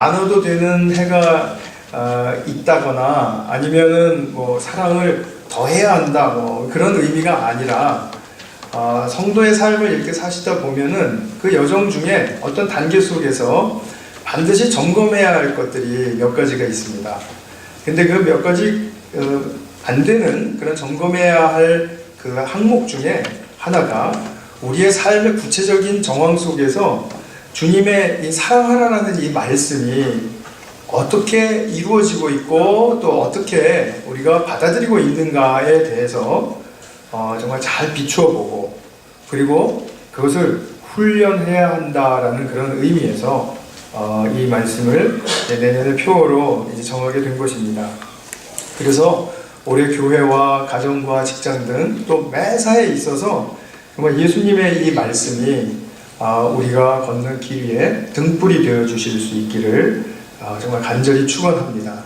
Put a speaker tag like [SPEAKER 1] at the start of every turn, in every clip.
[SPEAKER 1] 나눠도 되는 해가 있다거나 아니면은 뭐 사랑을 더해야 한다 뭐 그런 의미가 아니라 성도의 삶을 이렇게 사시다 보면은 그 여정 중에 어떤 단계 속에서 반드시 점검해야 할 것들이 몇 가지가 있습니다. 근데 그 몇 가지 안 되는 그런 점검해야 할 그 항목 중에 하나가 우리의 삶의 구체적인 정황 속에서 주님의 이 사랑하라는 이 말씀이 어떻게 이루어지고 있고 또 어떻게 우리가 받아들이고 있는가에 대해서 정말 잘 비추어 보고 그리고 그것을 훈련해야 한다라는 그런 의미에서 이 말씀을 내년의 표어로 이제 정하게 된 것입니다. 그래서 올해 교회와 가정과 직장 등 또 매사에 있어서 정말 예수님의 이 말씀이 우리가 걷는 길 위에 등불이 되어 주실 수 있기를 정말 간절히 축원합니다.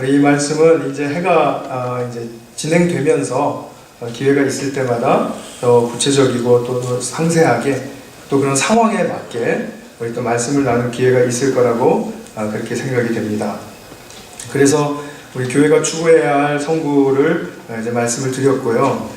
[SPEAKER 1] 이 말씀은 이제 해가 이제 진행되면서 기회가 있을 때마다 더 구체적이고 또 상세하게 또 그런 상황에 맞게 우리 또 말씀을 나눌 기회가 있을 거라고 그렇게 생각이 됩니다. 그래서 우리 교회가 추구해야 할 성구를 이제 말씀을 드렸고요.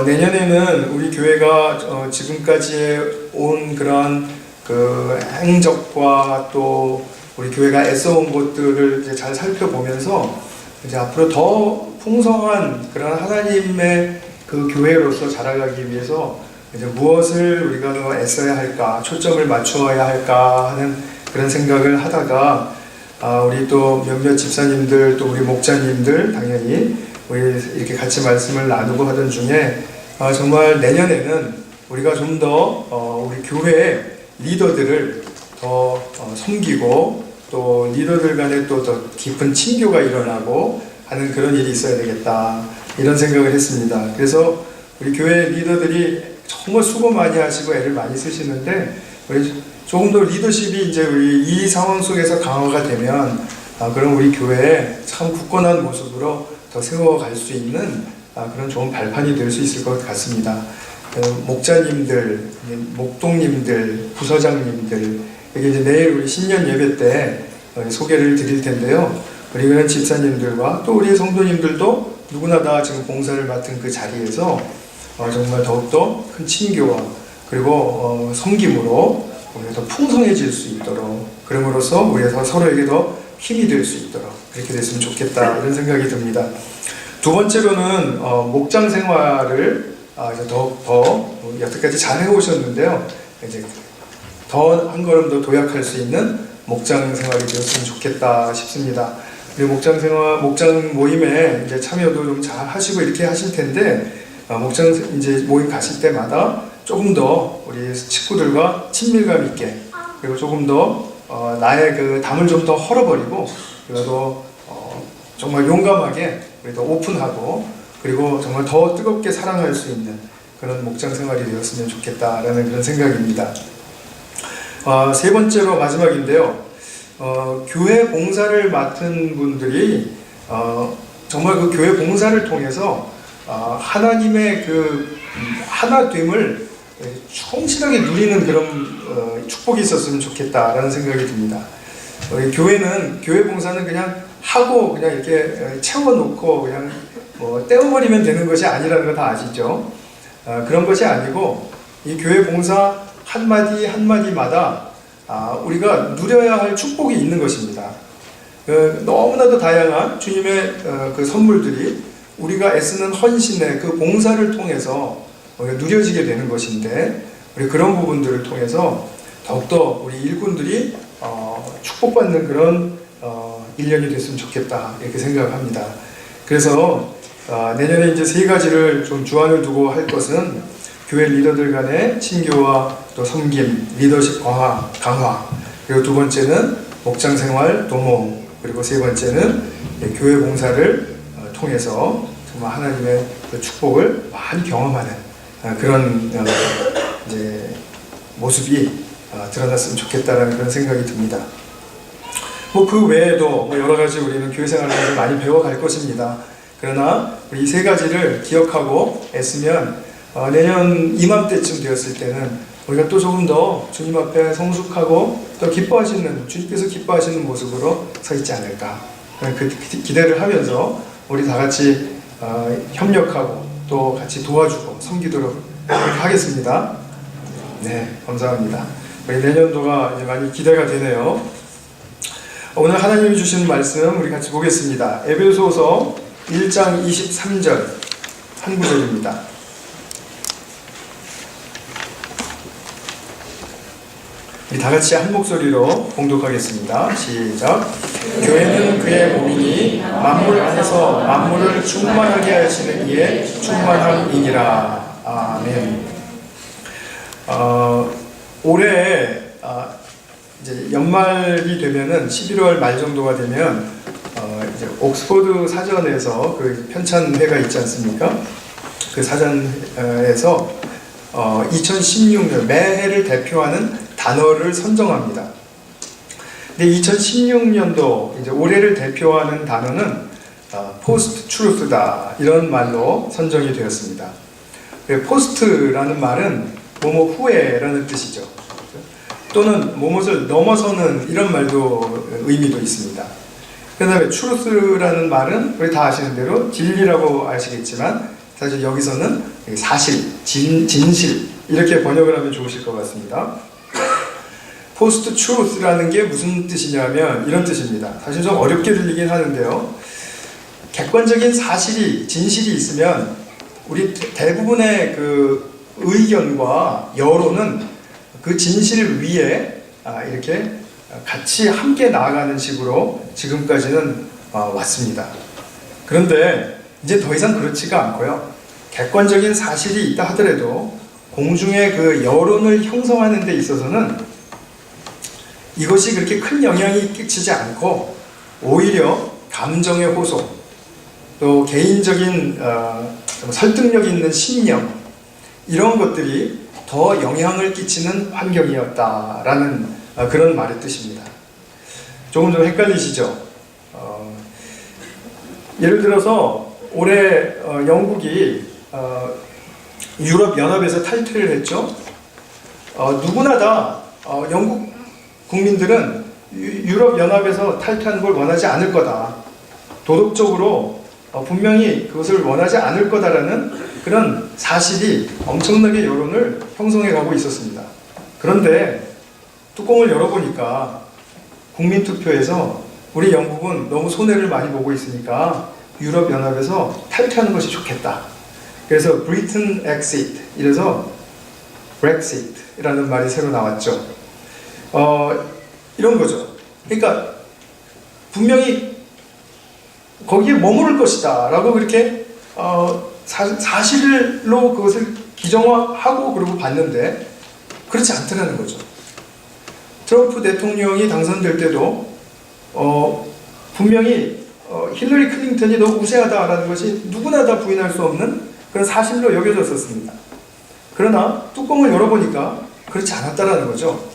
[SPEAKER 1] 내년에는 우리 교회가 지금까지 온 그런 그 행적과 또 우리 교회가 애써온 것들을 이제 잘 살펴보면서 이제 앞으로 더 풍성한 그런 하나님의 그 교회로서 자라가기 위해서 이제 무엇을 우리가 더 애써야 할까, 초점을 맞추어야 할까 하는 그런 생각을 하다가 우리 또 몇몇 집사님들 또 우리 목자님들 당연히 우리 이렇게 같이 말씀을 나누고 하던 중에 정말 내년에는 우리가 좀 더 우리 교회의 리더들을 더 섬기고 또 리더들 간에 또 더 깊은 친교가 일어나고 하는 그런 일이 있어야 되겠다 이런 생각을 했습니다. 그래서 우리 교회 리더들이 정말 수고 많이 하시고 애를 많이 쓰시는데 우리 조금 더 리더십이 이제 우리 이 상황 속에서 강화가 되면 그럼 우리 교회에 참 굳건한 모습으로 더 세워갈 수 있는 그런 좋은 발판이 될 수 있을 것 같습니다. 목자님들, 목동님들, 부서장님들 여기 이제 내일 우리 신년 예배 때 소개를 드릴 텐데요. 우리 그런 집사님들과 또 우리 성도님들도 누구나 다 지금 봉사를 맡은 그 자리에서 정말 더욱더 큰 친교와 그리고 섬김으로 우리가 더 풍성해질 수 있도록 그럼으로써 우리가 서로에게 더 힘이 될 수 있도록 그렇게 됐으면 좋겠다 이런 생각이 듭니다. 두 번째로는 목장 생활을 이제 더 여태까지 잘 해오셨는데요. 이제 더 한 걸음 더 도약할 수 있는 목장 생활이 되었으면 좋겠다 싶습니다. 우리 목장 생활, 목장 모임에 이제 참여도 좀 잘 하시고 이렇게 하실 텐데 목장 이제 모임 가실 때마다 조금 더 우리 식구들과 친밀감 있게 그리고 조금 더 나의 그 담을 좀 더 헐어버리고 그래도 정말 용감하게 우리 더 오픈하고 그리고 정말 더 뜨겁게 사랑할 수 있는 그런 목장 생활이 되었으면 좋겠다라는 그런 생각입니다. 세 번째로 마지막인데요. 교회 봉사를 맡은 분들이 정말 그 교회 봉사를 통해서 하나님의 그 하나됨을 충실하게 누리는 그런 축복이 있었으면 좋겠다라는 생각이 듭니다. 교회는 교회 봉사는 그냥 하고 그냥 이렇게 채워놓고 그냥 뭐 떼어버리면 되는 것이 아니라는 거 다 아시죠? 그런 것이 아니고 이 교회 봉사 한마디 한마디마다 우리가 누려야 할 축복이 있는 것입니다. 너무나도 다양한 주님의 그 선물들이 우리가 애쓰는 헌신의 그 봉사를 통해서 누려지게 되는 것인데 우리 그런 부분들을 통해서 더욱더 우리 일꾼들이 축복받는 그런 1년이 됐으면 좋겠다 이렇게 생각합니다. 그래서 내년에 이제 세 가지를 좀 주안을 두고 할 것은 교회 리더들 간의 친교와 또 섬김, 리더십 강화 그리고 두 번째는 목장 생활 도모 그리고 세 번째는 교회 봉사를 통해서 정말 하나님의 그 축복을 많이 경험하는 그런 이제 모습이 드러났으면 좋겠다라는 그런 생각이 듭니다. 뭐 그 외에도 여러 가지 우리는 교회 생활을 많이 배워갈 것입니다. 그러나 우리 이 세 가지를 기억하고 애쓰면 내년 이맘때쯤 되었을 때는 우리가 또 조금 더 주님 앞에 성숙하고 또 기뻐하시는, 주님께서 기뻐하시는 모습으로 서 있지 않을까, 그 기대를 하면서 우리 다 같이 협력하고 또 같이 도와주고 섬기도록 하겠습니다. 네, 감사합니다. 우리 내년도가 이제 많이 기대가 되네요. 오늘 하나님이 주시는 말씀 우리 같이 보겠습니다. 에베소서 1장 23절 한 구절입니다. 우리 다 같이 한 목소리로 봉독하겠습니다. 시작. 교회는 그의 몸이니 만물 안에서 만물을 충만하게 하시는 이의 충만함이니라. 아멘. 올해 이제 연말이 되면은 11월 말 정도가 되면 이제 옥스퍼드 사전에서 그 편찬회가 있지 않습니까? 그 사전에서 2016년 매해를 대표하는 단어를 선정합니다. 근데 2016년도 이제 올해를 대표하는 단어는 포스트 트루스다 이런 말로 선정이 되었습니다. 포스트라는 말은 뭐뭐 후에라는 뜻이죠. 또는 뭐뭇을 넘어서는 이런 말도 의미도 있습니다. 그 다음에 트루스라는 말은 우리 다 아시는 대로 진리라고 아시겠지만 사실 여기서는 사실, 진실 이렇게 번역을 하면 좋으실 것 같습니다. 포스트 트루스라는 게 무슨 뜻이냐면 이런 뜻입니다. 사실 좀 어렵게 들리긴 하는데요. 객관적인 사실이, 진실이 있으면 우리 대부분의 그 의견과 여론은 그 진실 위에 이렇게 같이 함께 나아가는 식으로 지금까지는 왔습니다. 그런데 이제 더 이상 그렇지가 않고요. 객관적인 사실이 있다 하더라도 공중의 그 여론을 형성하는 데 있어서는 이것이 그렇게 큰 영향이 끼치지 않고 오히려 감정의 호소, 또 개인적인 설득력 있는 신념 이런 것들이 더 영향을 끼치는 환경이었다라는 그런 말의 뜻입니다. 조금 좀 헷갈리시죠? 예를 들어서 올해 영국이 유럽연합에서 탈퇴를 했죠. 누구나 다 영국 국민들은 유럽연합에서 탈퇴하는 걸 원하지 않을 거다. 도덕적으로 분명히 그것을 원하지 않을 거다라는 그런 사실이 엄청나게 여론을 형성해 가고 있었습니다. 그런데 뚜껑을 열어보니까 국민투표에서 우리 영국은 너무 손해를 많이 보고 있으니까 유럽연합에서 탈퇴하는 것이 좋겠다. 그래서 Britain exit, 이래서 Brexit이라는 말이 새로 나왔죠. 이런 거죠. 그러니까 분명히 거기에 머무를 것이다 라고 그렇게 사실로 그것을 기정화하고 그러고 봤는데 그렇지 않더라는 거죠. 트럼프 대통령이 당선될 때도 분명히 힐러리 클린턴이 너무 우세하다라는 것이 누구나 다 부인할 수 없는 그런 사실로 여겨졌었습니다. 그러나 뚜껑을 열어보니까 그렇지 않았다라는 거죠.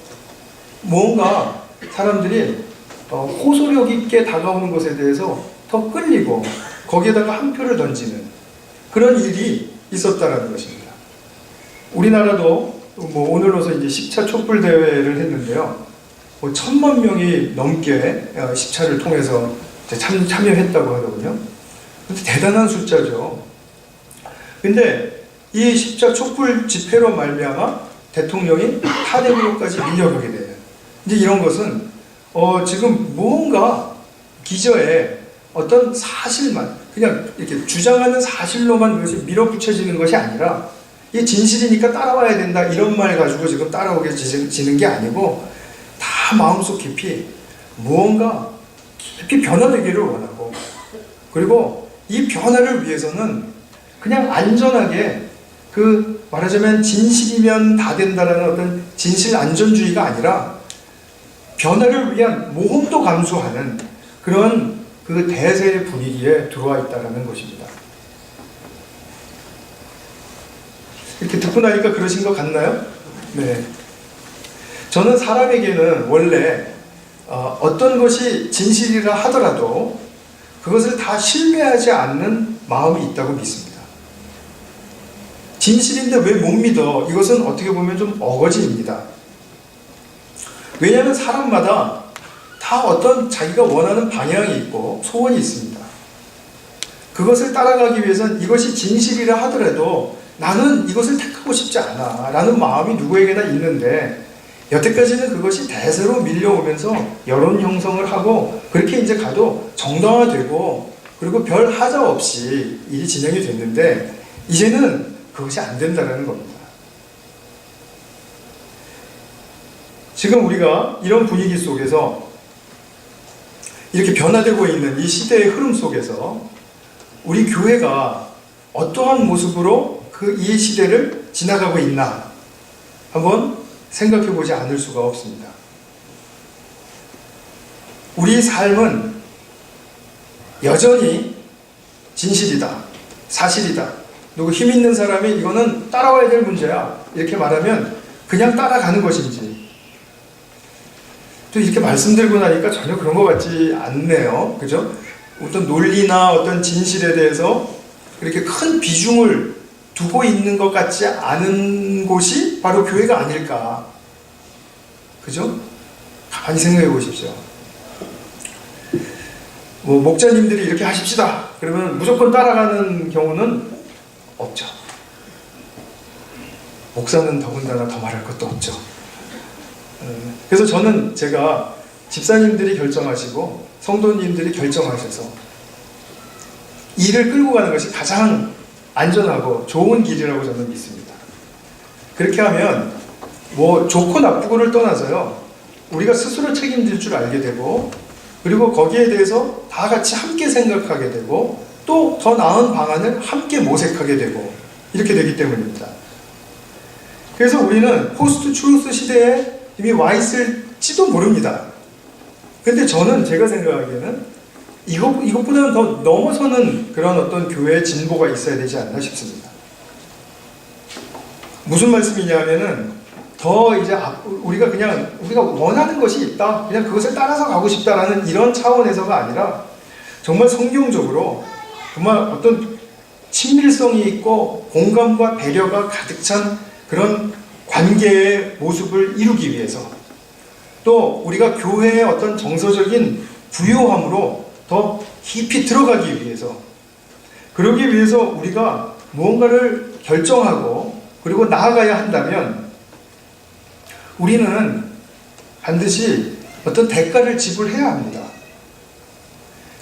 [SPEAKER 1] 뭔가 사람들이 호소력 있게 다가오는 것에 대해서 더 끌리고 거기에다가 한 표를 던지는 그런 일이 있었다라는 것입니다. 우리나라도 뭐 오늘로서 이제 10차 촛불 대회를 했는데요. 뭐 1000만 명이 넘게 10차를 통해서 참여했다고 하더군요. 근데 대단한 숫자죠. 근데 이 10차 촛불 집회로 말미암아 대통령이 탄핵으로까지 밀려가게 돼요. 이제 이런 것은 지금 무언가 기저에 어떤 사실만 그냥 이렇게 주장하는 사실로만 그것이 밀어붙여지는 것이 아니라 이게 진실이니까 따라와야 된다 이런 말 가지고 지금 따라오게 지는 게 아니고 다 마음속 깊이 무언가 깊이 변화되기를 원하고 그리고 이 변화를 위해서는 그냥 안전하게 그 말하자면 진실이면 다 된다라는 어떤 진실 안전주의가 아니라 변화를 위한 모험도 감수하는 그런 그 대세의 분위기에 들어와 있다는 것입니다. 이렇게 듣고 나니까 그러신 것 같나요? 네. 저는 사람에게는 원래 어떤 것이 진실이라 하더라도 그것을 다 신뢰하지 않는 마음이 있다고 믿습니다. 진실인데 왜 못 믿어? 이것은 어떻게 보면 좀 어거지입니다. 왜냐하면 사람마다 다 어떤 자기가 원하는 방향이 있고 소원이 있습니다. 그것을 따라가기 위해서는 이것이 진실이라 하더라도 나는 이것을 택하고 싶지 않아 라는 마음이 누구에게나 있는데, 여태까지는 그것이 대세로 밀려오면서 여론 형성을 하고 그렇게 이제 가도 정당화되고 그리고 별 하자 없이 일이 진행이 됐는데, 이제는 그것이 안 된다는 겁니다. 지금 우리가 이런 분위기 속에서 이렇게 변화되고 있는 이 시대의 흐름 속에서 우리 교회가 어떠한 모습으로 이 시대를 지나가고 있나 한번 생각해 보지 않을 수가 없습니다. 우리 삶은 여전히 진실이다, 사실이다, 누구 힘 있는 사람이 이거는 따라와야 될 문제야 이렇게 말하면 그냥 따라가는 것인지, 또 이렇게 말씀드리고 나니까 전혀 그런 것 같지 않네요. 그죠? 어떤 논리나 어떤 진실에 대해서 그렇게 큰 비중을 두고 있는 것 같지 않은 곳이 바로 교회가 아닐까. 그죠? 가만히 생각해 보십시오. 목자님들이 이렇게 하십시다 그러면 무조건 따라가는 경우는 없죠. 목사는 더군다나 더 말할 것도 없죠. 그래서 저는 제가 집사님들이 결정하시고 성도님들이 결정하셔서 일을 끌고 가는 것이 가장 안전하고 좋은 길이라고 저는 믿습니다. 그렇게 하면 좋고 나쁘고를 떠나서요, 우리가 스스로 책임질 줄 알게 되고, 그리고 거기에 대해서 다 같이 함께 생각하게 되고, 또 더 나은 방안을 함께 모색하게 되고, 이렇게 되기 때문입니다. 그래서 우리는 포스트 트루스 시대에 이미 와 있을지도 모릅니다. 근데 저는 제가 생각하기에는 이것보다는 더 넘어서는 그런 어떤 교회의 진보가 있어야 되지 않나 싶습니다. 무슨 말씀이냐면은 더 이제 우리가 원하는 것이 있다, 그냥 그것을 따라서 가고 싶다라는 이런 차원에서가 아니라 정말 성경적으로 정말 어떤 친밀성이 있고 공감과 배려가 가득 찬 그런 관계의 모습을 이루기 위해서, 또 우리가 교회의 어떤 정서적인 부요함으로 더 깊이 들어가기 위해서, 그러기 위해서 우리가 무언가를 결정하고 그리고 나아가야 한다면 우리는 반드시 어떤 대가를 지불해야 합니다.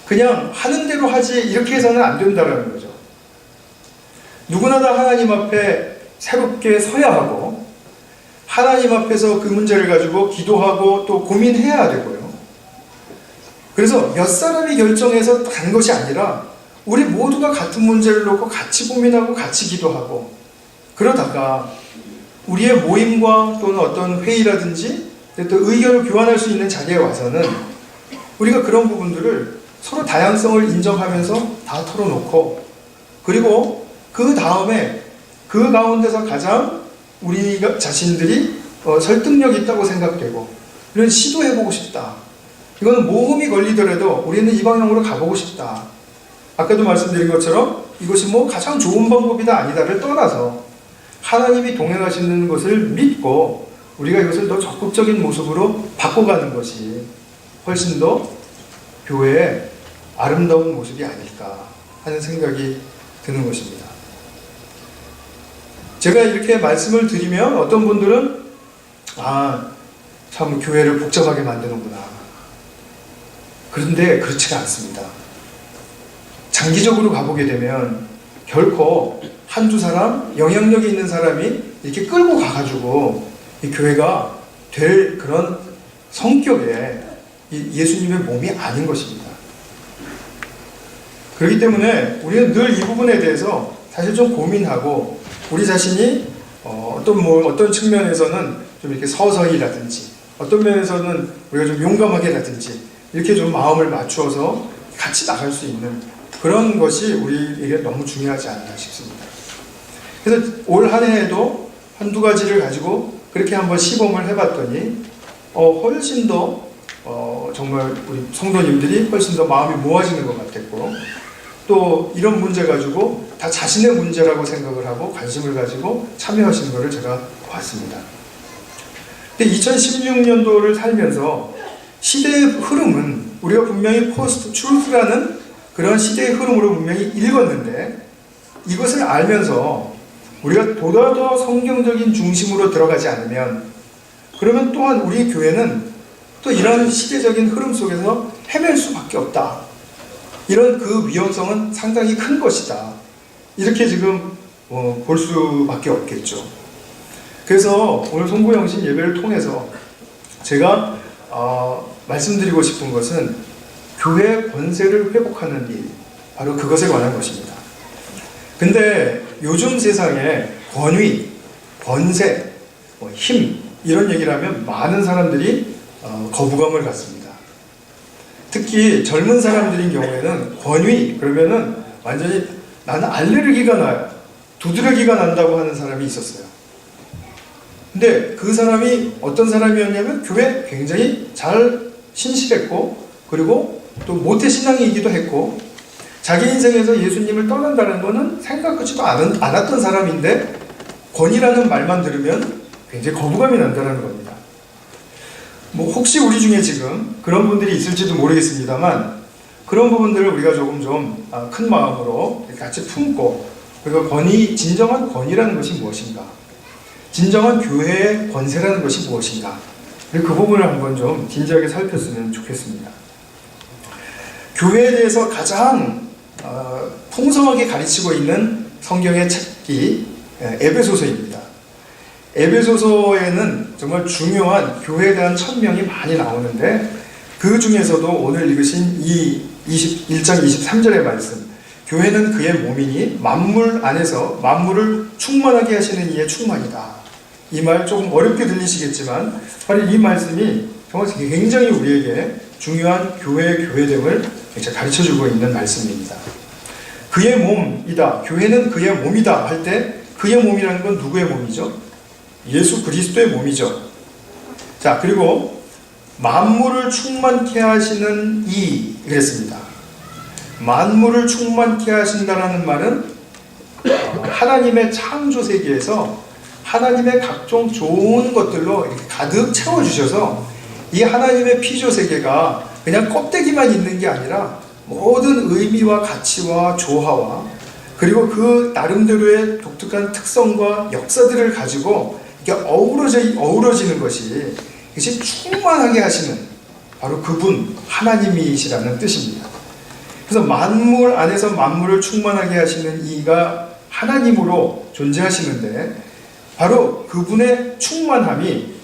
[SPEAKER 1] 그냥 하는 대로 하지 이렇게 해서는 안 된다는 거죠. 누구나 다 하나님 앞에 새롭게 서야 하고, 하나님 앞에서 그 문제를 가지고 기도하고 또 고민해야 되고요. 그래서 몇 사람이 결정해서 간 것이 아니라 우리 모두가 같은 문제를 놓고 같이 고민하고 같이 기도하고, 그러다가 우리의 모임과 또는 어떤 회의라든지 또 의견을 교환할 수 있는 자리에 와서는 우리가 그런 부분들을 서로 다양성을 인정하면서 다 털어놓고, 그리고 그 다음에 그 가운데서 가장 우리 자신들이 설득력 있다고 생각되고 이런 시도해보고 싶다, 이거는 모험이 걸리더라도 우리는 이 방향으로 가보고 싶다, 아까도 말씀드린 것처럼 이것이 가장 좋은 방법이다 아니다를 떠나서 하나님이 동행하시는 것을 믿고 우리가 이것을 더 적극적인 모습으로 바꿔가는 것이 훨씬 더 교회의 아름다운 모습이 아닐까 하는 생각이 드는 것입니다. 제가 이렇게 말씀을 드리면 어떤 분들은 참 교회를 복잡하게 만드는구나. 그런데 그렇지가 않습니다. 장기적으로 가보게 되면 결코 한두 사람, 영향력이 있는 사람이 이렇게 끌고 가가지고 이 교회가 될 그런 성격의 예수님의 몸이 아닌 것입니다. 그렇기 때문에 우리는 늘 이 부분에 대해서 사실 좀 고민하고, 우리 자신이 어떤 측면에서는 좀 이렇게 서서히라든지, 어떤 면에서는 우리가 좀 용감하게라든지 이렇게 좀 마음을 맞추어서 같이 나갈 수 있는 그런 것이 우리에게 너무 중요하지 않나 싶습니다. 그래서 올 한 해에도 한두 가지를 가지고 그렇게 한번 시범을 해봤더니 훨씬 더 정말 우리 성도님들이 훨씬 더 마음이 모아지는 것 같았고, 또 이런 문제 가지고 다 자신의 문제라고 생각을 하고 관심을 가지고 참여하시는 것을 제가 보았습니다. 근데 2016년도를 살면서 시대의 흐름은 우리가 분명히 포스트 트루스라는 그런 시대의 흐름으로 분명히 읽었는데, 이것을 알면서 우리가 보다 더 성경적인 중심으로 들어가지 않으면, 그러면 또한 우리 교회는 또 이런 시대적인 흐름 속에서 헤맬 수밖에 없다. 이런 그 위험성은 상당히 큰 것이다. 이렇게 지금 볼 수밖에 없겠죠. 그래서 오늘 송구영신 예배를 통해서 제가 말씀드리고 싶은 것은 교회 권세를 회복하는 일, 바로 그것에 관한 것입니다. 근데 요즘 세상에 권위, 권세, 힘 이런 얘기를 하면 많은 사람들이 거부감을 갖습니다. 특히 젊은 사람들인 경우에는 권위 그러면은 완전히 나는 알레르기가 나요, 두드러기가 난다고 하는 사람이 있었어요. 근데 그 사람이 어떤 사람이었냐면 교회 굉장히 잘 신실했고, 그리고 또 모태신앙이기도 했고, 자기 인생에서 예수님을 떠난다는 것은 생각하지도 않았던 사람인데 권위라는 말만 들으면 굉장히 거부감이 난다는 겁니다. 혹시 우리 중에 지금 그런 분들이 있을지도 모르겠습니다만, 그런 부분들을 우리가 조금 좀 큰 마음으로 같이 품고, 그리고 진정한 권위라는 것이 무엇인가, 진정한 교회의 권세라는 것이 무엇인가, 그 부분을 한번 좀 진지하게 살폈으면 좋겠습니다. 교회에 대해서 가장 풍성하게 가르치고 있는 성경의 책이 에베소서입니다. 에베소서에는 정말 중요한 교회에 대한 천명이 많이 나오는데, 그 중에서도 오늘 읽으신 이 1장 23절의 말씀, 교회는 그의 몸이니 만물 안에서 만물을 충만하게 하시는 이의 충만이다. 이 말 조금 어렵게 들리시겠지만 바로 이 말씀이 정말 굉장히 우리에게 중요한 교회의 교회됨을 가르쳐주고 있는 말씀입니다. 그의 몸이다, 교회는 그의 몸이다 할 때 그의 몸이라는 건 누구의 몸이죠? 예수 그리스도의 몸이죠. 자, 그리고 만물을 충만케 하시는 이 그랬습니다. 만물을 충만케 하신다라는 말은 하나님의 창조 세계에서 하나님의 각종 좋은 것들로 이렇게 가득 채워주셔서 이 하나님의 피조 세계가 그냥 껍데기만 있는 게 아니라 모든 의미와 가치와 조화와 그리고 그 나름대로의 독특한 특성과 역사들을 가지고 이렇게 어우러지는 것이, 이것이 충만하게 하시는 바로 그분 하나님이시라는 뜻입니다. 그래서 만물 안에서 만물을 충만하게 하시는 이가 하나님으로 존재하시는데, 바로 그분의 충만함이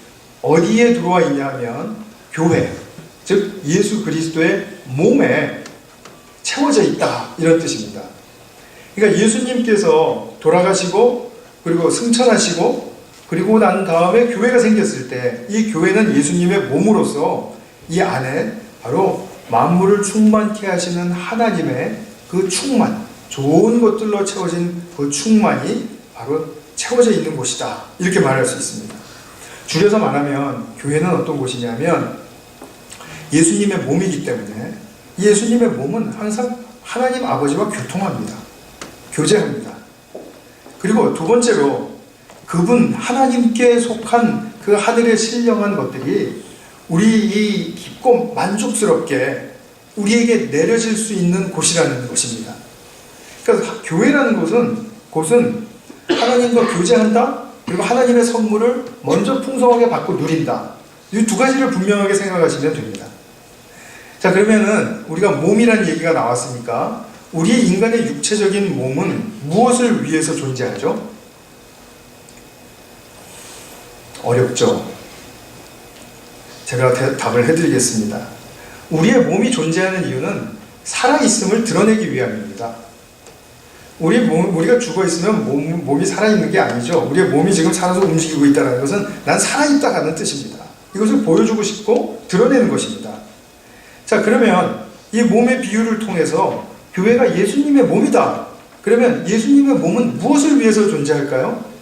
[SPEAKER 1] 어디에 들어와 있냐면 교회, 즉 예수 그리스도의 몸에 채워져 있다, 이런 뜻입니다. 그러니까 예수님께서 돌아가시고 그리고 승천하시고 그리고 난 다음에 교회가 생겼을 때 이 교회는 예수님의 몸으로서 이 안에 바로 만물을 충만케 하시는 하나님의 그 충만, 좋은 것들로 채워진 그 충만이 바로 채워져 있는 곳이다, 이렇게 말할 수 있습니다. 줄여서 말하면 교회는 어떤 곳이냐면 예수님의 몸이기 때문에 예수님의 몸은 항상 하나님 아버지와 교통합니다. 교제합니다. 그리고 두 번째로 그분 하나님께 속한 그 하늘에 신령한 것들이 우리 이 깊고 만족스럽게 우리에게 내려질 수 있는 곳이라는 것입니다. 그러니까 교회라는 곳은 하나님과 교제한다, 그리고 하나님의 선물을 먼저 풍성하게 받고 누린다. 이 두 가지를 분명하게 생각하시면 됩니다. 자, 그러면은 우리가 몸이라는 얘기가 나왔으니까 우리 인간의 육체적인 몸은 무엇을 위해서 존재하죠? 어렵죠? 제가 답을 해드리겠습니다. 우리의 몸이 존재하는 이유는 살아있음을 드러내기 위함입니다. 우리가 죽어있으면 몸이 살아있는 게 아니죠. 우리의 몸이 지금 살아서 움직이고 있다는 것은 난 살아있다라는 뜻입니다. 이것을 보여주고 싶고 드러내는 것입니다. 자, 그러면 이 몸의 비유를 통해서 교회가 예수님의 몸이다. 그러면 예수님의 몸은 무엇을 위해서 존재할까요?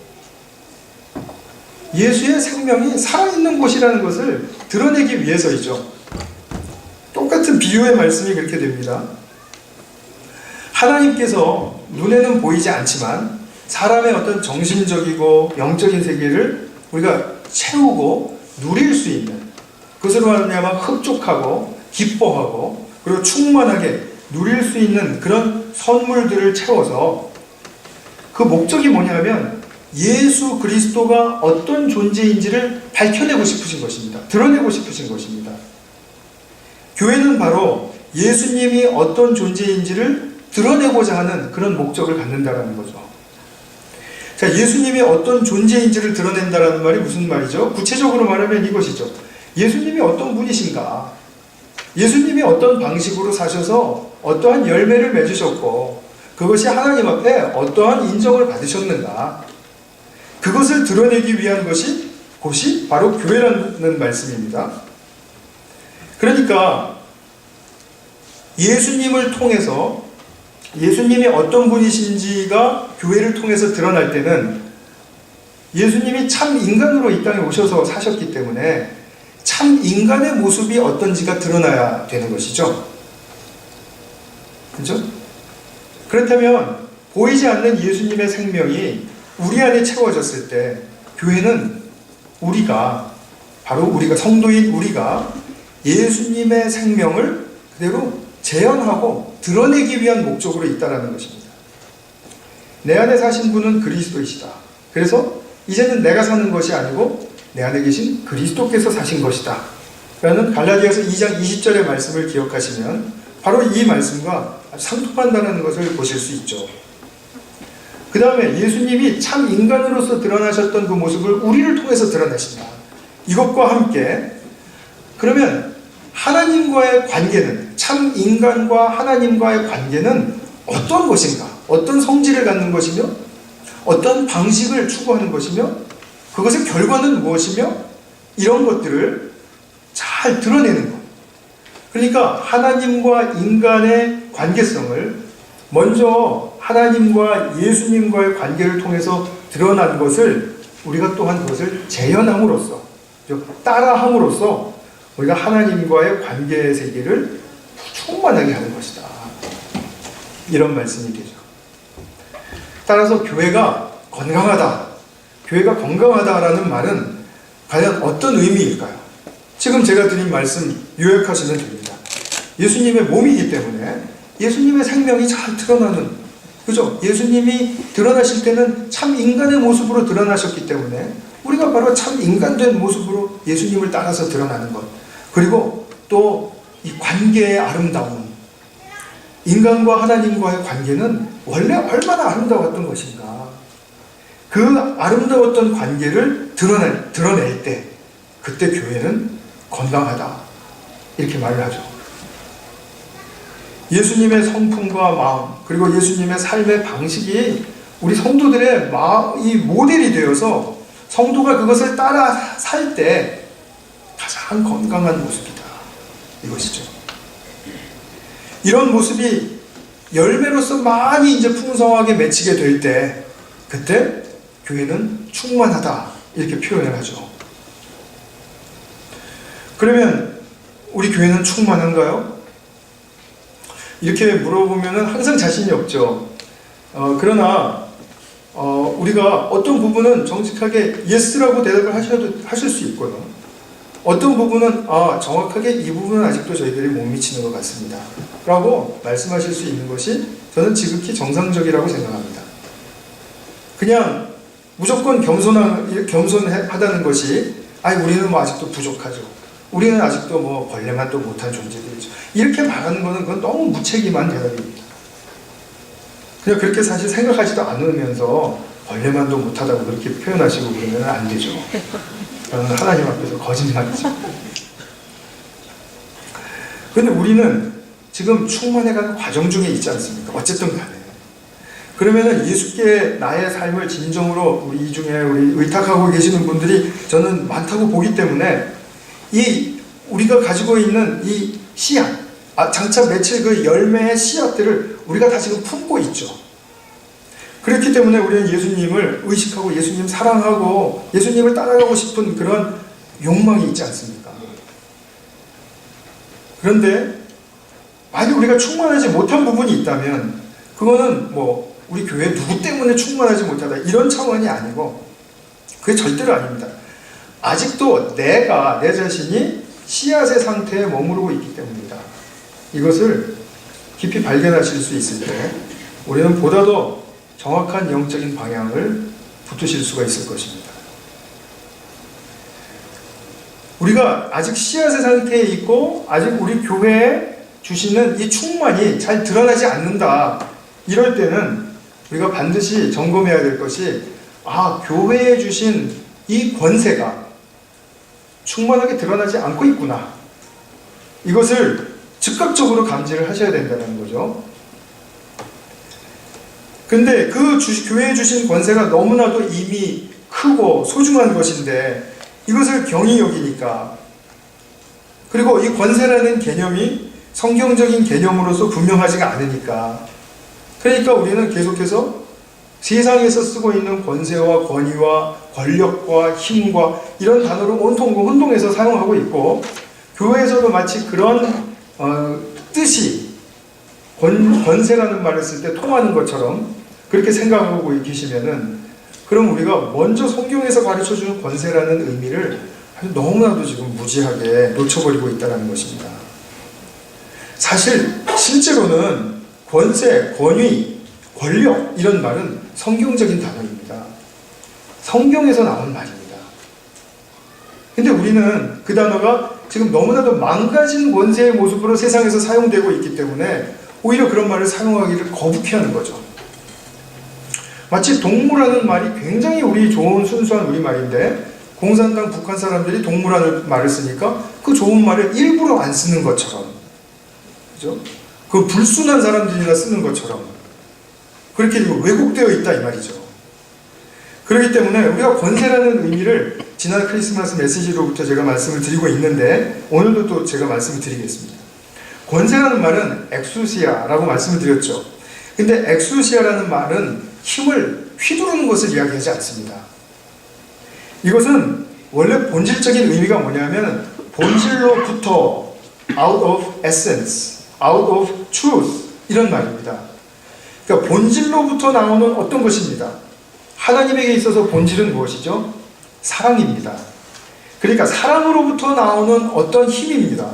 [SPEAKER 1] 예수의 생명이 살아있는 곳이라는 것을 드러내기 위해서이죠. 똑같은 비유의 말씀이 그렇게 됩니다. 하나님께서 눈에는 보이지 않지만 사람의 어떤 정신적이고 영적인 세계를 우리가 채우고 누릴 수 있는, 그것으로 말미암아 흡족하고 기뻐하고 그리고 충만하게 누릴 수 있는 그런 선물들을 채워서, 그 목적이 뭐냐면 예수 그리스도가 어떤 존재인지를 밝혀내고 싶으신 것입니다. 드러내고 싶으신 것입니다. 교회는 바로 예수님이 어떤 존재인지를 드러내고자 하는 그런 목적을 갖는다는 거죠. 자, 예수님이 어떤 존재인지를 드러낸다는 말이 무슨 말이죠? 구체적으로 말하면 이것이죠. 예수님이 어떤 분이신가? 예수님이 어떤 방식으로 사셔서 어떠한 열매를 맺으셨고 그것이 하나님 앞에 어떠한 인정을 받으셨는가? 그것을 드러내기 위한 곳이 바로 교회라는 말씀입니다. 그러니까 예수님을 통해서, 예수님이 어떤 분이신지가 교회를 통해서 드러날 때는 예수님이 참 인간으로 이 땅에 오셔서 사셨기 때문에 참 인간의 모습이 어떤지가 드러나야 되는 것이죠. 그렇죠? 그렇다면 보이지 않는 예수님의 생명이 우리 안에 채워졌을 때 교회는 바로 우리가 성도인 우리가 예수님의 생명을 그대로 재현하고 드러내기 위한 목적으로 있다는 것입니다. 내 안에 사신 분은 그리스도이시다. 그래서 이제는 내가 사는 것이 아니고 내 안에 계신 그리스도께서 사신 것이다 라는 갈라디아서 2장 20절의 말씀을 기억하시면 바로 이 말씀과 상통한다는 것을 보실 수 있죠. 그 다음에 예수님이 참 인간으로서 드러나셨던 그 모습을 우리를 통해서 드러내신다. 이것과 함께 그러면 하나님과의 관계는, 참 인간과 하나님과의 관계는 어떤 것인가? 어떤 성질을 갖는 것이며 어떤 방식을 추구하는 것이며 그것의 결과는 무엇이며 이런 것들을 잘 드러내는 것. 그러니까 하나님과 인간의 관계성을 먼저 하나님과 예수님과의 관계를 통해서 드러난 것을 우리가 또한 그것을 재현함으로써, 따라함으로써 우리가 하나님과의 관계 세계를 충만하게 하는 것이다. 이런 말씀이 되죠. 따라서 교회가 건강하다, 교회가 건강하다라는 말은 과연 어떤 의미일까요? 지금 제가 드린 말씀 요약하시면 됩니다. 예수님의 몸이기 때문에 예수님의 생명이 잘 드러나는, 그죠? 예수님이 드러나실 때는 참 인간의 모습으로 드러나셨기 때문에 우리가 바로 참 인간된 모습으로 예수님을 따라서 드러나는 것. 그리고 또 이 관계의 아름다움, 인간과 하나님과의 관계는 원래 얼마나 아름다웠던 것인가. 그 아름다웠던 관계를 드러낼 때 그때 교회는 건강하다 이렇게 말을 하죠. 예수님의 성품과 마음 그리고 예수님의 삶의 방식이 우리 성도들의 이 모델이 되어서 성도가 그것을 따라 살 때 가장 건강한 모습이다. 이것이죠. 이런 모습이 열매로서 많이 이제 풍성하게 맺히게 될 때 그때 교회는 충만하다 이렇게 표현을 하죠. 그러면 우리 교회는 충만한가요? 이렇게 물어보면 항상 자신이 없죠. 그러나 우리가 어떤 부분은 정직하게 예스라고 대답을 하실 수 있고요. 어떤 부분은 정확하게 이 부분은 아직도 저희들이 못 미치는 것 같습니다 라고 말씀하실 수 있는 것이 저는 지극히 정상적이라고 생각합니다. 그냥 무조건 겸손하다는 것이 우리는 뭐 아직도 부족하죠, 우리는 아직도 뭐 벌레만 또 못한 존재들이죠, 이렇게 말하는 것은 그건 너무 무책임한 대답입니다. 그냥 그렇게 사실 생각하지도 않으면서 벌레만도 못하다고 그렇게 표현하시고 그러면 안 되죠. 하나님 앞에서 거짓말이죠. 그런데 우리는 지금 충만해가는 과정 중에 있지 않습니까? 어쨌든 간에. 그러면은 예수께 나의 삶을 진정으로 이 중에 우리 의탁하고 계시는 분들이 저는 많다고 보기 때문에 이 우리가 가지고 있는 이 씨앗, 장차 맺힐 그 열매의 씨앗들을 우리가 다 지금 품고 있죠. 그렇기 때문에 우리는 예수님을 의식하고 예수님 사랑하고 예수님을 따라가고 싶은 그런 욕망이 있지 않습니까? 그런데 만약 우리가 충만하지 못한 부분이 있다면 그거는 뭐 우리 교회 누구 때문에 충만하지 못하다 이런 차원이 아니고 그게 절대로 아닙니다. 아직도 내 자신이 씨앗의 상태에 머무르고 있기 때문입니다. 이것을 깊이 발견하실 수 있을 때 우리는 보다 더 정확한 영적인 방향을 붙으실 수가 있을 것입니다. 우리가 아직 씨앗의 상태에 있고 아직 우리 교회에 주시는 이 충만이 잘 드러나지 않는다. 이럴 때는 우리가 반드시 점검해야 될 것이 교회에 주신 이 권세가 충만하게 드러나지 않고 있구나. 이것을 즉각적으로 감지를 하셔야 된다는 거죠. 근데 그 교회에 주신 권세가 너무나도 이미 크고 소중한 것인데 이것을 경히 여기니까, 그리고 이 권세라는 개념이 성경적인 개념으로서 분명하지가 않으니까, 그러니까 우리는 계속해서 세상에서 쓰고 있는 권세와 권위와 권력과 힘과 이런 단어를 온통 혼동해서 사용하고 있고, 교회에서도 마치 그런 뜻이 권세라는 말을 쓸 때 통하는 것처럼 그렇게 생각하고 계시면은, 그럼 우리가 먼저 성경에서 가르쳐주는 권세라는 의미를 너무나도 지금 무지하게 놓쳐버리고 있다는 것입니다. 사실 실제로는 권세, 권위, 권력 이런 말은 성경적인 단어입니다. 성경에서 나온 말입니다. 근데 우리는 그 단어가 지금 너무나도 망가진 권세의 모습으로 세상에서 사용되고 있기 때문에 오히려 그런 말을 사용하기를 거북해하는 거죠. 마치 동무라는 말이 굉장히 우리 좋은 순수한 우리말인데 공산당 북한 사람들이 동무라는 말을 쓰니까 그 좋은 말을 일부러 안 쓰는 것처럼, 그죠? 그 불순한 사람들이나 쓰는 것처럼 그렇게 왜곡되어 있다 이 말이죠. 그렇기 때문에 우리가 권세라는 의미를 지난 크리스마스 메시지로부터 제가 말씀을 드리고 있는데 오늘도 또 제가 말씀을 드리겠습니다. 권세라는 말은 엑수시아라고 말씀을 드렸죠. 근데 엑수시아라는 말은 힘을 휘두르는 것을 이야기하지 않습니다. 이것은 원래 본질적인 의미가 뭐냐면 본질로부터 out of essence, out of truth 이런 말입니다. 그러니까 본질로부터 나오는 어떤 것입니다. 하나님에게 있어서 본질은 무엇이죠? 사랑입니다. 그러니까 사랑으로부터 나오는 어떤 힘입니다.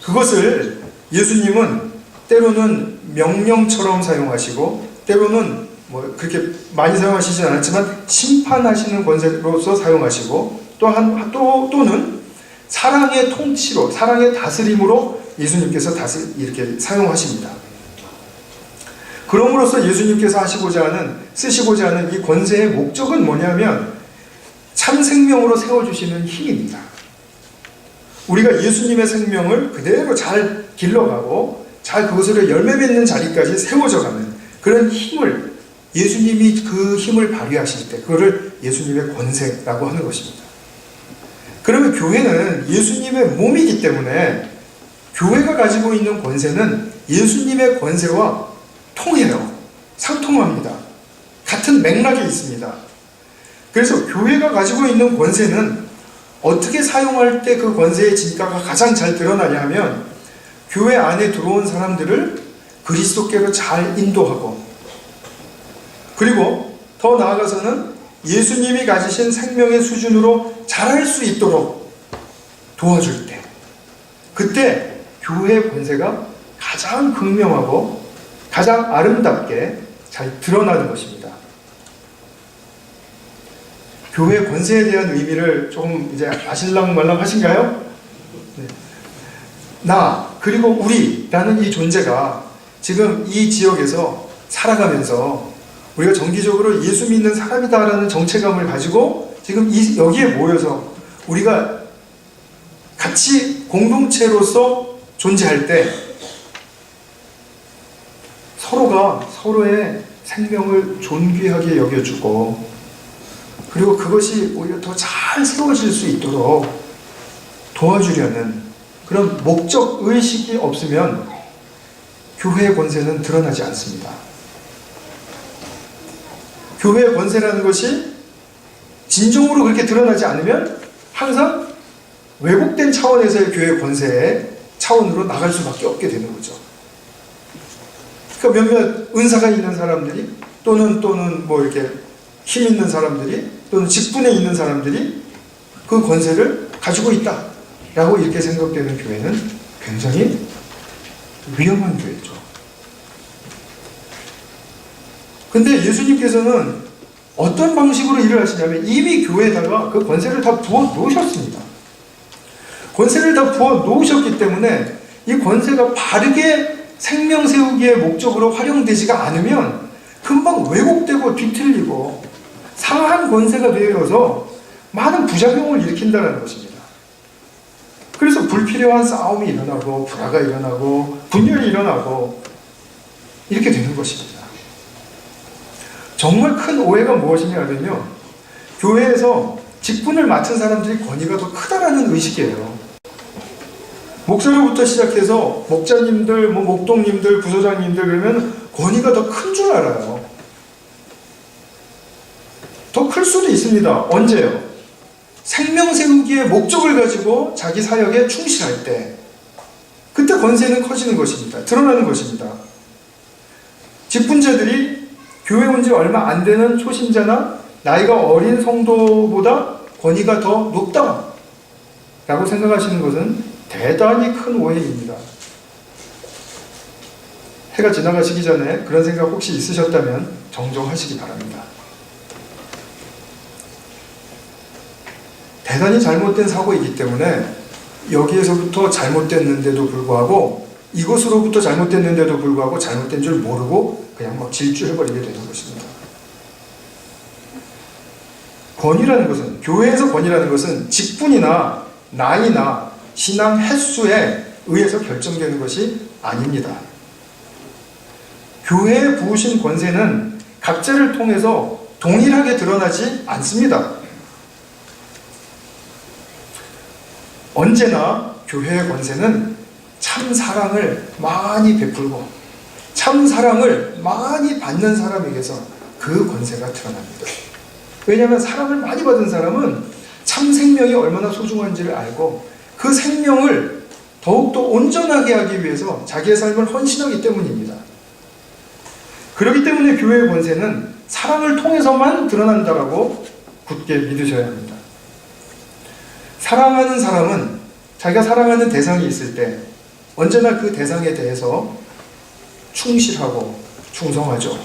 [SPEAKER 1] 그것을 예수님은 때로는 명령처럼 사용하시고 때로는 그렇게 많이 사용하시진 않았지만 심판하시는 권세로서 사용하시고 또는 사랑의 통치로, 사랑의 다스림으로 예수님께서 이렇게 사용하십니다. 그럼으로써 예수님께서 쓰시고자 하는 이 권세의 목적은 뭐냐면 참 생명으로 세워주시는 힘입니다. 우리가 예수님의 생명을 그대로 잘 길러가고 잘 그것으로 열매 맺는 자리까지 세워져가는 그런 힘을, 예수님이 그 힘을 발휘하실 때 그거를 예수님의 권세라고 하는 것입니다. 그러면 교회는 예수님의 몸이기 때문에 교회가 가지고 있는 권세는 예수님의 권세와 통해요. 상통합니다. 같은 맥락에 있습니다. 그래서 교회가 가지고 있는 권세는 어떻게 사용할 때 그 권세의 진가가 가장 잘 드러나냐 하면 교회 안에 들어온 사람들을 그리스도께로 잘 인도하고, 그리고 더 나아가서는 예수님이 가지신 생명의 수준으로 자랄 수 있도록 도와줄 때, 그때 교회의 권세가 가장 극명하고 가장 아름답게 잘 드러나는 것입니다. 교회 권세에 대한 의미를 조금 이제 아실랑말랑 하신가요? 네. 나 그리고 우리라는 이 존재가 지금 이 지역에서 살아가면서 우리가 정기적으로 예수 믿는 사람이다라는 정체감을 가지고 지금 여기에 모여서 우리가 같이 공동체로서 존재할 때 서로가 서로의 생명을 존귀하게 여겨주고, 그리고 그것이 오히려 더 잘 세워질 수 있도록 도와주려는 그런 목적 의식이 없으면 교회의 권세는 드러나지 않습니다. 교회의 권세라는 것이 진정으로 그렇게 드러나지 않으면 항상 왜곡된 차원에서의 교회의 권세의 차원으로 나갈 수밖에 없게 되는 거죠. 그러니까 몇몇 은사가 있는 사람들이 또는 뭐 이렇게 힘 있는 사람들이 또는 직분에 있는 사람들이 그 권세를 가지고 있다라고 이렇게 생각되는 교회는 굉장히 위험한 교회죠. 근데 예수님께서는 어떤 방식으로 일을 하시냐면 이미 교회에다가 그 권세를 다 부어 놓으셨습니다. 권세를 다 부어 놓으셨기 때문에 이 권세가 바르게 생명 세우기의 목적으로 활용되지가 않으면 금방 왜곡되고 뒤틀리고 상한 권세가 되어서 많은 부작용을 일으킨다는 것입니다. 그래서 불필요한 싸움이 일어나고 불화가 일어나고 분열이 일어나고 이렇게 되는 것입니다. 정말 큰 오해가 무엇이냐면요, 교회에서 직분을 맡은 사람들이 권위가 더 크다라는 의식이에요. 목사로부터 시작해서 목자님들, 목동님들, 부소장님들 그러면 권위가 더 큰 줄 알아요. 더 클 수도 있습니다. 언제요? 생명 세우기의 목적을 가지고 자기 사역에 충실할 때, 그때 권세는 커지는 것입니다. 드러나는 것입니다. 직분자들이 교회 온 지 얼마 안 되는 초신자나 나이가 어린 성도보다 권위가 더 높다라고 생각하시는 것은 대단히 큰 오해입니다. 해가 지나가시기 전에 그런 생각 혹시 있으셨다면 정정하시기 바랍니다. 대단히 잘못된 사고이기 때문에 여기에서부터 잘못됐는데도 불구하고 이것으로부터 잘못됐는데도 불구하고 잘못된 줄 모르고 그냥 막 질주해버리게 되는 것입니다. 권위라는 것은, 교회에서 권위라는 것은 직분이나 나이나 신앙 횟수에 의해서 결정되는 것이 아닙니다. 교회에 부으신 권세는 각자를 통해서 동일하게 드러나지 않습니다. 언제나 교회의 권세는 참 사랑을 많이 베풀고 참 사랑을 많이 받는 사람에게서 그 권세가 드러납니다. 왜냐하면 사랑을 많이 받은 사람은 참 생명이 얼마나 소중한지를 알고 그 생명을 더욱더 온전하게 하기 위해서 자기의 삶을 헌신하기 때문입니다. 그렇기 때문에 교회의 권세는 사랑을 통해서만 드러난다라고 굳게 믿으셔야 합니다. 사랑하는 사람은 자기가 사랑하는 대상이 있을 때 언제나 그 대상에 대해서 충실하고 충성하죠.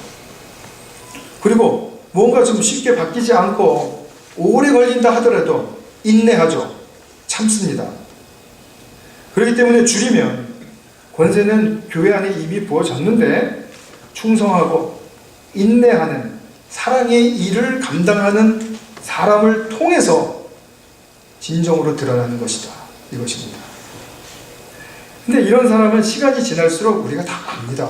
[SPEAKER 1] 그리고 뭔가 좀 쉽게 바뀌지 않고 오래 걸린다 하더라도 인내하죠. 참습니다. 그렇기 때문에 줄이면 권세는 교회 안에 이미 부어졌는데 충성하고 인내하는 사랑의 일을 감당하는 사람을 통해서 진정으로 드러나는 것이다. 이것입니다. 근데 이런 사람은 시간이 지날수록 우리가 다 압니다.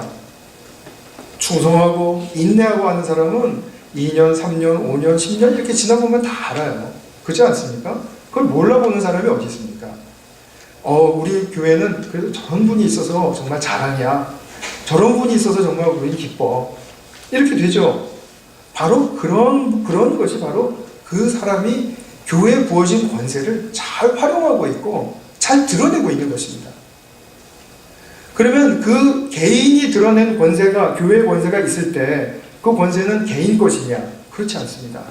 [SPEAKER 1] 충성하고 인내하고 하는 사람은 2년, 3년, 5년, 10년 이렇게 지나보면 다 알아요. 그렇지 않습니까? 그걸 몰라보는 사람이 어디 있습니까? 우리 교회는 그래도 저런 분이 있어서 정말 자랑이야. 저런 분이 있어서 정말 우리는 기뻐. 이렇게 되죠. 바로 그런 것이 바로 그 사람이 교회에 부어진 권세를 잘 활용하고 있고 잘 드러내고 있는 것입니다. 그러면 그 개인이 드러낸 권세가, 교회의 권세가 있을 때 그 권세는 개인 것이냐? 그렇지 않습니다.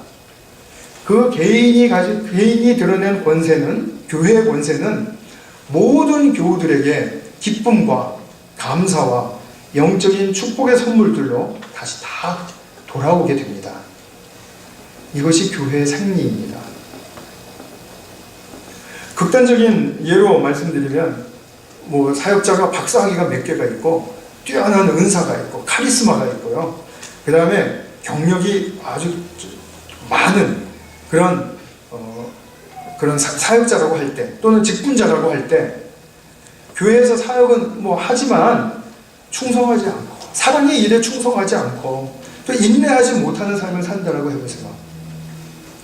[SPEAKER 1] 그 개인이 드러낸 권세는, 교회의 권세는 모든 교우들에게 기쁨과 감사와 영적인 축복의 선물들로 다시 다 돌아오게 됩니다. 이것이 교회의 생리입니다. 극단적인 예로 말씀드리면 사역자가 박사학위가 몇 개가 있고 뛰어난 은사가 있고 카리스마가 있고요. 그 다음에 경력이 아주 많은 그런 사역자라고 할 때 또는 직분자라고 할 때 교회에서 사역은 하지만 충성하지 않고 사랑의 일에 충성하지 않고 또 인내하지 못하는 삶을 산다라고 해보세요.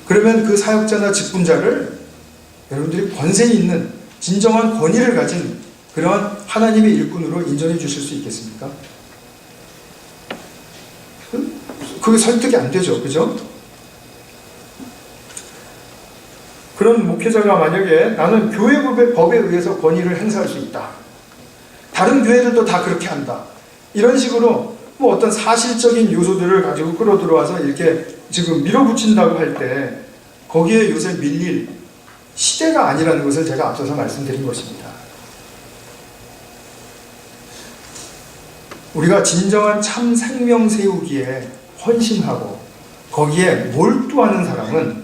[SPEAKER 1] 그러면 그 사역자나 직분자를 여러분들이 권세 있는 진정한 권위를 가진 그런 하나님의 일꾼으로 인정해 주실 수 있겠습니까? 그게 설득이 안 되죠. 그죠? 그런 목회자가 만약에 나는 교회 법에 의해서 권위를 행사할 수 있다. 다른 교회들도 다 그렇게 한다. 이런 식으로 뭐 어떤 사실적인 요소들을 가지고 끌어들어와서 이렇게 지금 밀어붙인다고 할 때 거기에 요새 밀릴 시대가 아니라는 것을 제가 앞서서 말씀드린 것입니다. 우리가 진정한 참 생명 세우기에 헌신하고 거기에 몰두하는 사람은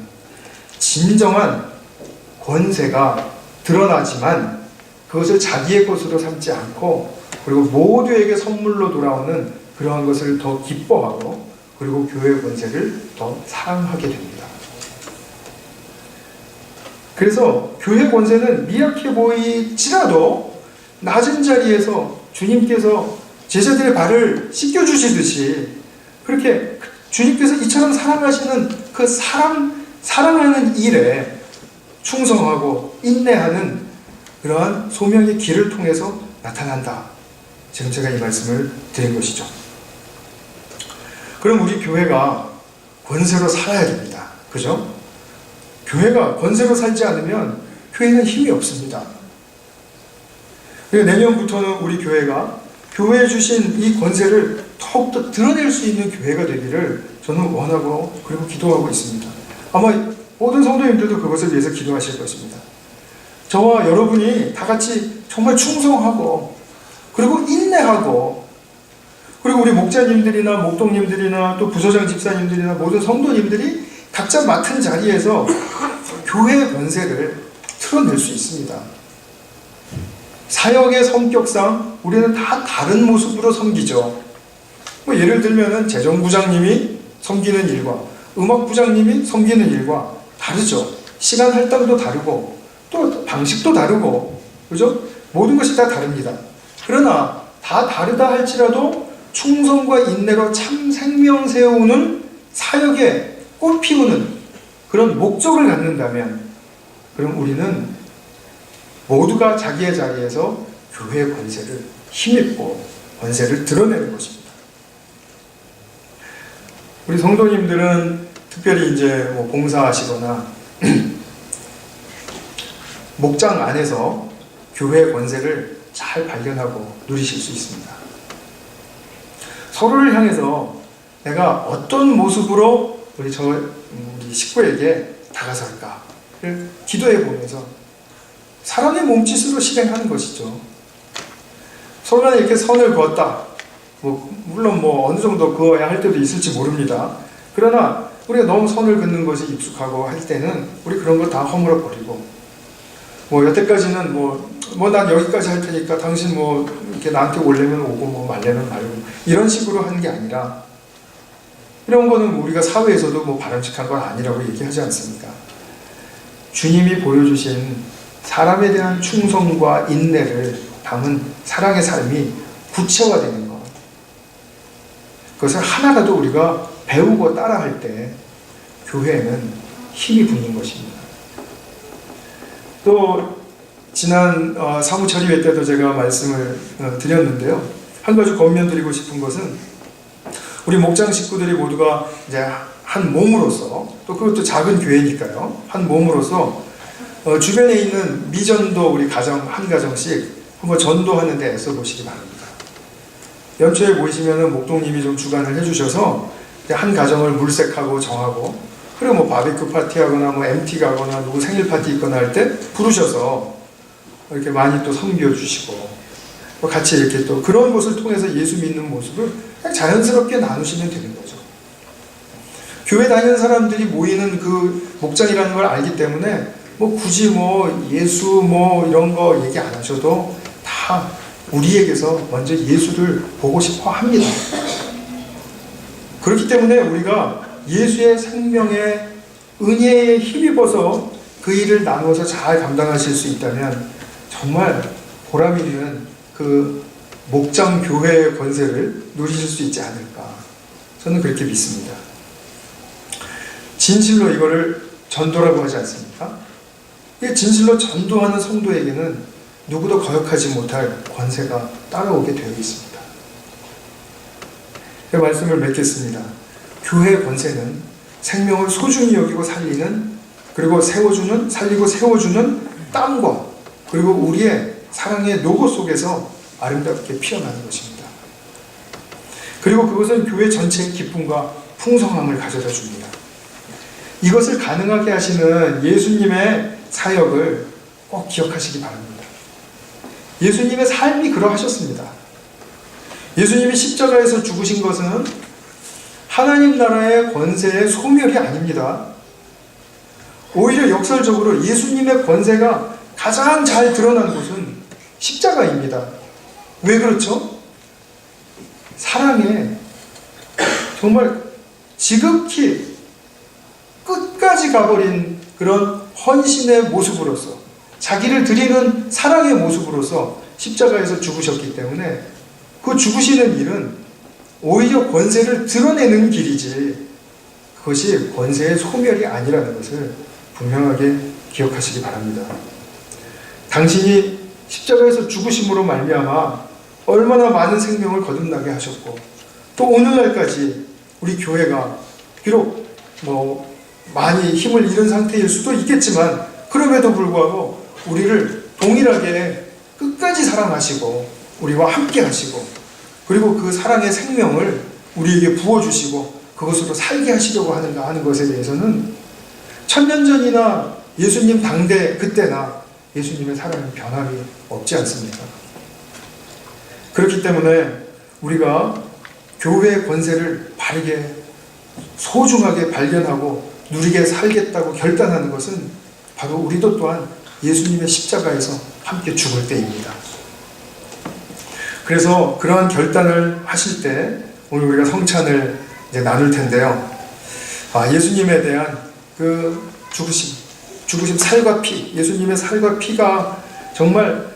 [SPEAKER 1] 진정한 권세가 드러나지만 그것을 자기의 것으로 삼지 않고 그리고 모두에게 선물로 돌아오는 그러한 것을 더 기뻐하고 그리고 교회의 권세를 더 사랑하게 됩니다. 그래서 교회 권세는 미약해 보이지라도 낮은 자리에서 주님께서 제자들의 발을 씻겨주시듯이 그렇게 주님께서 이처럼 사랑하시는 그 사랑하는 일에 충성하고 인내하는 그러한 소명의 길을 통해서 나타난다. 지금 제가 이 말씀을 드린 것이죠. 그럼 우리 교회가 권세로 살아야 됩니다. 그죠? 교회가 권세로 살지 않으면 교회는 힘이 없습니다. 내년부터는 우리 교회가 교회에 주신 이 권세를 더욱더 드러낼 수 있는 교회가 되기를 저는 원하고 그리고 기도하고 있습니다. 아마 모든 성도님들도 그것을 위해서 기도하실 것입니다. 저와 여러분이 다 같이 정말 충성하고 그리고 인내하고 그리고 우리 목자님들이나 목동님들이나 또 부서장 집사님들이나 모든 성도님들이 각자 맡은 자리에서 교회의 권세를 틀어낼 수 있습니다. 사역의 성격상 우리는 다 다른 모습으로 섬기죠. 뭐 예를 들면은 재정부장님이 섬기는 일과 음악부장님이 섬기는 일과 다르죠. 시간 할당도 다르고 또 방식도 다르고 그죠? 모든 것이 다 다릅니다. 그러나 다 다르다 할지라도 충성과 인내로 참 생명 세우는 사역에 꽃 피우는 그런 목적을 갖는다면 그럼 우리는 모두가 자기의 자리에서 교회의 권세를 힘입고 권세를 드러내는 것입니다. 우리 성도님들은 특별히 이제 뭐 봉사하시거나 목장 안에서 교회의 권세를 잘 발견하고 누리실 수 있습니다. 서로를 향해서 내가 어떤 모습으로 우리 식구에게 다가설까를 기도해 보면서 사랑의 몸짓으로 실행하는 것이죠. 서로 간에 이렇게 선을 그었다. 물론 어느 정도 그어야 할 때도 있을지 모릅니다. 그러나 우리가 너무 선을 긋는 것이 익숙하고 할 때는 우리 그런 걸 다 허물어 버리고 여태까지는 난 여기까지 할 테니까 당신 이렇게 나한테 올려면 오고 말려면 말고 이런 식으로 하는 게 아니라 이런 거는 우리가 사회에서도 바람직한 건 아니라고 얘기하지 않습니까? 주님이 보여주신 사람에 대한 충성과 인내를 담은 사랑의 삶이 구체화되는 것. 그것을 하나라도 우리가 배우고 따라할 때 교회에는 힘이 붙는 것입니다. 또 지난 사무처리회 때도 제가 말씀을 드렸는데요. 한 가지 권면드리고 싶은 것은 우리 목장 식구들이 모두가 이제 한 몸으로서 또 그것도 작은 교회니까요. 한 몸으로서 주변에 있는 미전도 우리 가정 한 가정씩 한번 전도하는 데 애써 보시기 바랍니다. 연초에 모이시면은 목동님이 좀 주관을 해주셔서 한 가정을 물색하고 정하고 그리고 바비큐 파티하거나 MT 가거나 누구 생일 파티 있거나 할 때 부르셔서 이렇게 많이 또 섬겨주시고 같이 이렇게 또 그런 것을 통해서 예수 믿는 모습을 그냥 자연스럽게 나누시면 되는 거죠. 교회 다니는 사람들이 모이는 그 목장이라는 걸 알기 때문에 굳이 예수 이런 거 얘기 안 하셔도 다 우리에게서 먼저 예수를 보고 싶어 합니다. 그렇기 때문에 우리가 예수의 생명의 은혜에 힘입어서 그 일을 나누어서 잘 감당하실 수 있다면 정말 보람 있는 그 목장 교회의 권세를 누리실 수 있지 않을까 저는 그렇게 믿습니다. 진실로 이거를 전도라고 하지 않습니까? 진실로 전도하는 성도에게는 누구도 거역하지 못할 권세가 따라오게 되어 있습니다. 그 말씀을 맺겠습니다. 교회의 권세는 생명을 소중히 여기고 살리는 그리고 살리고 세워주는 땀과 그리고 우리의 사랑의 노고 속에서 아름답게 피어나는 것입니다. 그리고 그것은 교회 전체의 기쁨과 풍성함을 가져다 줍니다. 이것을 가능하게 하시는 예수님의 사역을 꼭 기억하시기 바랍니다. 예수님의 삶이 그러하셨습니다. 예수님이 십자가에서 죽으신 것은 하나님 나라의 권세의 소멸이 아닙니다. 오히려 역설적으로 예수님의 권세가 가장 잘 드러난 곳은 십자가입니다. 왜 그렇죠? 사랑에 정말 지극히 끝까지 가버린 그런 헌신의 모습으로서, 자기를 드리는 사랑의 모습으로서 십자가에서 죽으셨기 때문에 그 죽으시는 일은 오히려 권세를 드러내는 길이지 그것이 권세의 소멸이 아니라는 것을 분명하게 기억하시기 바랍니다. 당신이 십자가에서 죽으심으로 말미암아 얼마나 많은 생명을 거듭나게 하셨고, 또 오늘날까지 우리 교회가 비록 많이 힘을 잃은 상태일 수도 있겠지만 그럼에도 불구하고 우리를 동일하게 끝까지 사랑하시고 우리와 함께 하시고, 그리고 그 사랑의 생명을 우리에게 부어주시고 그것으로 살게 하시려고 하는가 하는 것에 대해서는 천년 전이나 예수님 당대 그때나 예수님의 사랑은 변함이 없지 않습니까? 그렇기 때문에 우리가 교회의 권세를 바르게 소중하게 발견하고 누리게 살겠다고 결단하는 것은 바로 우리도 또한 예수님의 십자가에서 함께 죽을 때입니다. 그래서 그러한 결단을 하실 때 오늘 우리가 성찬을 이제 나눌 텐데요. 예수님에 대한 그 죽으심 살과 피, 예수님의 살과 피가 정말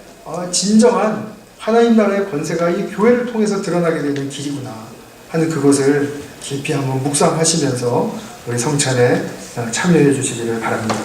[SPEAKER 1] 진정한 하나님 나라의 권세가 이 교회를 통해서 드러나게 되는 길이구나 하는 그것을 깊이 한번 묵상하시면서 우리 성찬에 참여해 주시기를 바랍니다.